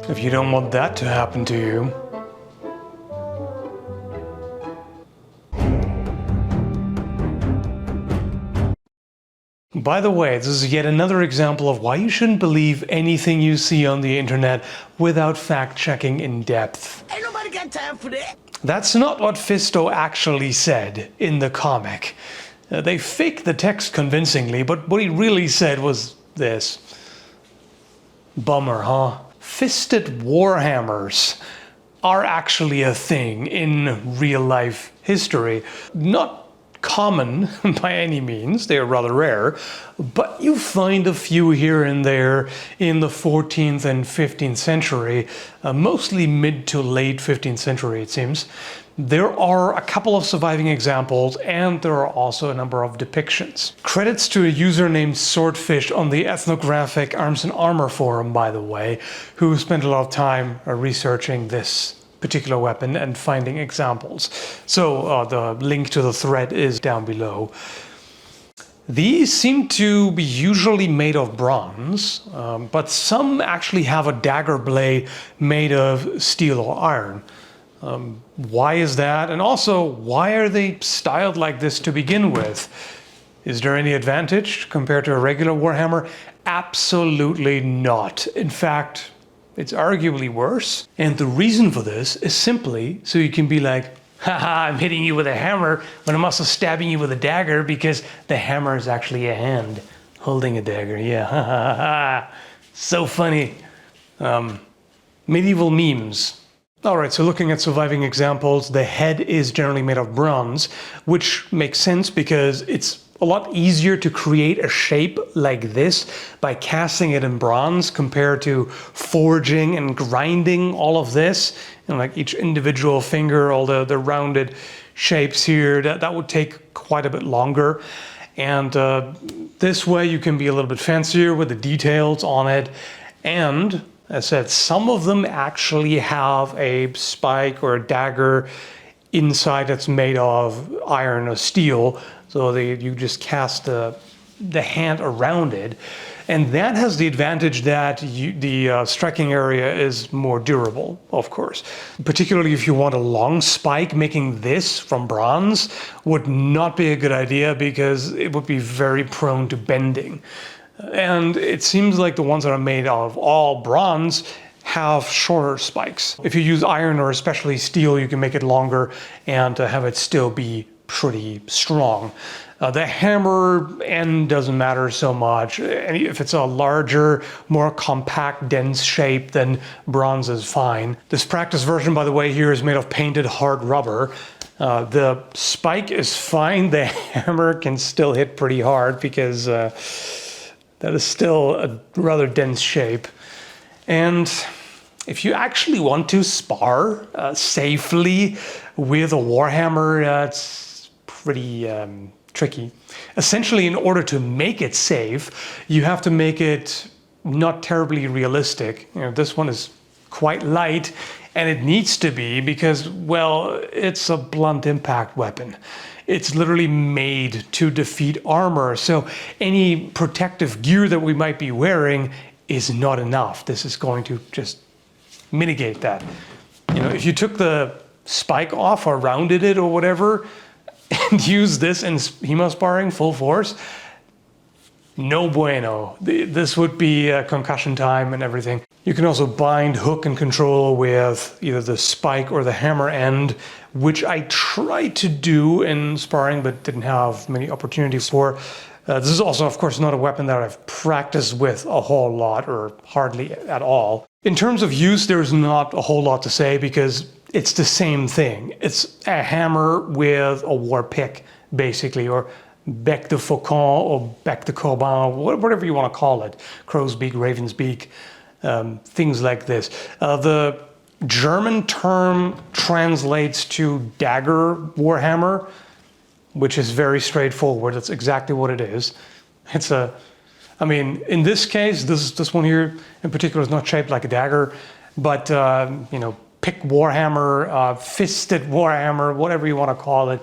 if you don't want that to happen to you. By the way, this is yet another example of why you shouldn't believe anything you see on the internet without fact-checking in depth. Ain't nobody got time for that. That's not what Fisto actually said in the comic. They faked the text convincingly, but what he really said was this. Bummer, huh? Fisted warhammers are actually a thing in real-life history. Not common by any means, they are rather rare, but you find a few here and there in the 14th and 15th century, mostly mid to late 15th century it seems. There are a couple of surviving examples and there are also a number of depictions. Credits to a user named Swordfish on the Ethnographic Arms and Armor forum, by the way, who spent a lot of time researching this particular weapon and finding examples. So the link to the thread is down below. These seem to be usually made of bronze, but some actually have a dagger blade made of steel or iron. Why is that? And also, why are they styled like this to begin with? Is there any advantage compared to a regular warhammer? Absolutely not. In fact, it's arguably worse. And the reason for this is simply so you can be like, haha, I'm hitting you with a hammer, but I'm also stabbing you with a dagger because the hammer is actually a hand holding a dagger. Yeah, ha ha ha. So funny. Medieval memes. Alright, so looking at surviving examples, the head is generally made of bronze, which makes sense because it's a lot easier to create a shape like this by casting it in bronze compared to forging and grinding all of this. And like each individual finger, all the rounded shapes here, that would take quite a bit longer. And this way you can be a little bit fancier with the details on it. And as I said, some of them actually have a spike or a dagger inside that's made of iron or steel. So you just cast the hand around it. And that has the advantage that the striking area is more durable, of course. Particularly if you want a long spike, making this from bronze would not be a good idea because it would be very prone to bending. And it seems like the ones that are made of all bronze have shorter spikes. If you use iron or especially steel, you can make it longer and have it still be pretty strong. The hammer end doesn't matter so much. If it's a larger, more compact, dense shape, then bronze is fine. This practice version, by the way, here is made of painted hard rubber. The spike is fine. The hammer can still hit pretty hard because that is still a rather dense shape. And if you actually want to spar safely with a warhammer, it's pretty tricky. Essentially, in order to make it safe, you have to make it not terribly realistic. You know, this one is quite light, and it needs to be because, well, it's a blunt impact weapon. It's literally made to defeat armor, so any protective gear that we might be wearing is not enough. This is going to just mitigate that. You know, if you took the spike off or rounded it or whatever, and use this in hemo sparring full force, no bueno. This would be concussion time and everything. You can also bind hook and control with either the spike or the hammer end, which I tried to do in sparring but didn't have many opportunities for. This is also, of course, not a weapon that I've practiced with a whole lot or hardly at all. In terms of use, there's not a whole lot to say because it's the same thing. It's a hammer with a war pick, basically, or bec de faucon or bec de corbin, whatever you want to call it. Crow's beak, raven's beak, things like this. The German term translates to dagger warhammer, which is very straightforward. That's exactly what it is. It's a, I mean, in this case, this one here in particular is not shaped like a dagger, but you know, pick warhammer, fisted warhammer, whatever you want to call it.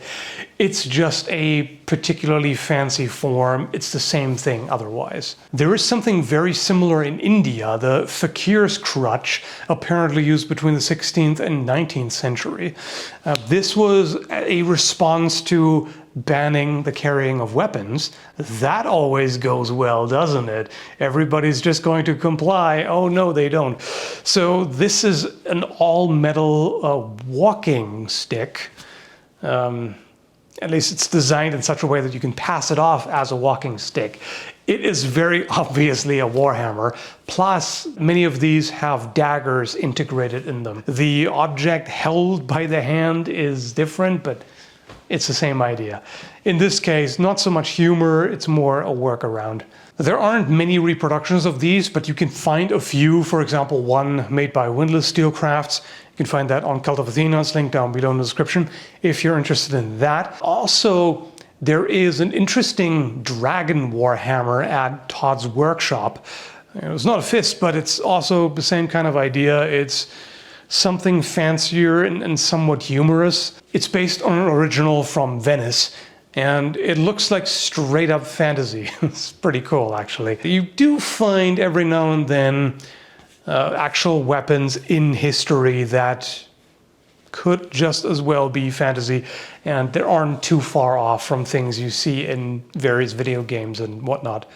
It's just a particularly fancy form. It's the same thing otherwise. There is something very similar in India, the fakir's crutch, apparently used between the 16th and 19th century. This was a response to banning the carrying of weapons. That always goes well, doesn't it? Everybody's just going to comply. Oh no, they don't. So this is an all-metal walking stick. At least it's designed in such a way that you can pass it off as a walking stick. It is very obviously a warhammer. Plus, many of these have daggers integrated in them. The object held by the hand is different, but it's the same idea. In this case, not so much humor, it's more a workaround. There aren't many reproductions of these, but you can find a few. For example, one made by Windlass Steelcrafts. You can find that on Cult of Athena. It's linked down below in the description if you're interested in that. Also, there is an interesting dragon warhammer at Todd's workshop. It's not a fist, but it's also the same kind of idea. It's something fancier and somewhat humorous. It's based on an original from Venice, and it looks like straight up fantasy. It's pretty cool, actually. You do find every now and then actual weapons in history that could just as well be fantasy, and they aren't too far off from things you see in various video games and whatnot.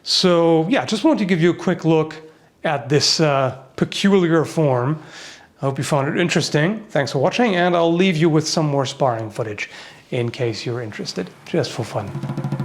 So yeah, just wanted to give you a quick look at this peculiar form. I hope you found it interesting. Thanks for watching, and I'll leave you with some more sparring footage in case you're interested, just for fun.